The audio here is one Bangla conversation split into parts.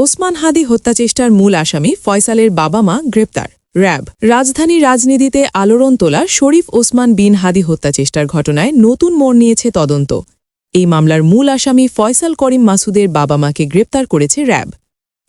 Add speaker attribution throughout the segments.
Speaker 1: ওসমান হাদি হত্যাচেষ্টার মূল আসামি ফয়সালের বাবা মা গ্রেপ্তার। র্যাব রাজধানীর রাজনীতিতে আলোড়ন তোলা শরীফ ওসমান বিন হাদি হত্যাচেষ্টার ঘটনায় নতুন মোড় নিয়েছে তদন্ত। এই মামলার মূল আসামি ফয়সাল করিম মাসুদের বাবা মাকে গ্রেপ্তার করেছে র্যাব।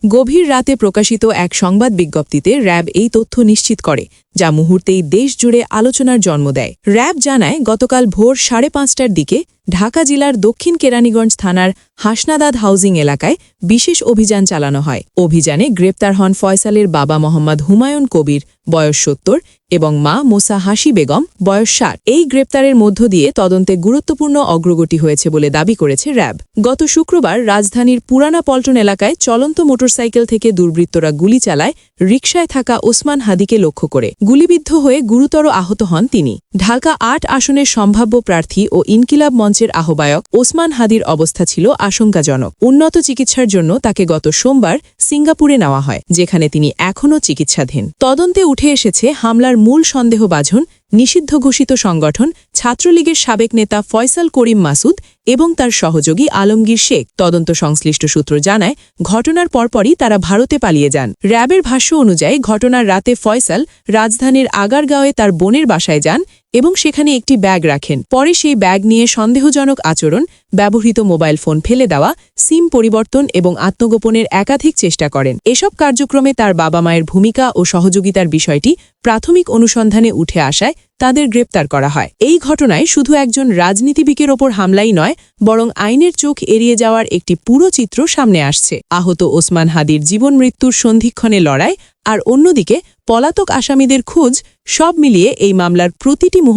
Speaker 1: গভীর রাতে প্রকাশিত এক সংবাদ বিজ্ঞপ্তিতে র্যাব এই তথ্য নিশ্চিত করে, যা মুহূর্তেই দেশ জুড়ে আলোচনার জন্ম দেয়। র্যাব জানায়, গতকাল ভোর 5:30টার দিকে ঢাকা জেলার দক্ষিণ কেরানীগঞ্জ থানার হাসনাদাদ হাউজিং এলাকায় বিশেষ অভিযান চালানো হয়। অভিযানে গ্রেপ্তার হন ফয়সালের বাবা মোহাম্মদ হুমায়ুন কবির, বয়স 70, এবং মা মোসা হাসি বেগম, বয়স 60। এই গ্রেপ্তারের মধ্য দিয়ে তদন্তে গুরুত্বপূর্ণ অগ্রগতি হয়েছে বলে দাবি করেছে র্যাব। গত শুক্রবার রাজধানীর পুরানা পল্টন এলাকায় চলন্ত মোটরসাইকেল থেকে দুর্বৃত্তরা গুলি চালায় রিকশায় থাকা ওসমান হাদিকে লক্ষ্য করে। গুলিবিদ্ধ হয়ে গুরুতর আহত হন তিনি। ঢাকা 8 আসনের সম্ভাব্য প্রার্থী ও ইনকিলাব মঞ্চের আহ্বায়ক ওসমান হাদির অবস্থা ছিল আশঙ্কাজনক। উন্নত চিকিৎসার জন্য তাকে গত সোমবার সিঙ্গাপুরে নেওয়া হয়, যেখানে তিনি এখনও চিকিৎসাধীন। তদন্তে উঠে এসেছে হামলার মূল সন্দেহভাজন নিষিদ্ধ ঘোষিত সংগঠন ছাত্রলীগের সাবেক নেতা ফয়সাল করিম মাসুদ এবং তার সহযোগী আলমগীর শেখ। তদন্ত সংশ্লিষ্ট সূত্র জানায়, ঘটনার পরপরই তারা ভারতে পালিয়ে যান। র্যাবের ভাষ্য অনুযায়ী ঘটনার রাতে ফয়সাল রাজধানীর আগারগাঁওয়ে তার বোনের বাসায় যান এবং সেখানে একটি ব্যাগ রাখেন। পরে সেই ব্যাগ নিয়ে সন্দেহজনক আচরণ, ব্যবহৃত মোবাইল ফোন ফেলে দেওয়া, সিম পরিবর্তন এবং আত্মগোপনের একাধিক চেষ্টা করেন। এসব কার্যক্রমে তার বাবা মায়ের ভূমিকা ও সহযোগিতার বিষয়টি প্রাথমিক অনুসন্ধানে উঠে আসায় তাদের গ্রেপ্তার করা হয়। এই ঘটনায় শুধু একজন রাজনীতিবিদের ওপর হামলাই নয়, বরং আইনের চোখ এড়িয়ে যাওয়ার একটি পুরো চিত্র সামনে আসছে। আহত ওসমান হাদির জীবন মৃত্যুর সন্ধিক্ষণে লড়াই আর অন্যদিকে পলাতক আসামিদের খোঁজ, সব মিলিয়ে এই মামলার প্রতিটি মুহূর্ত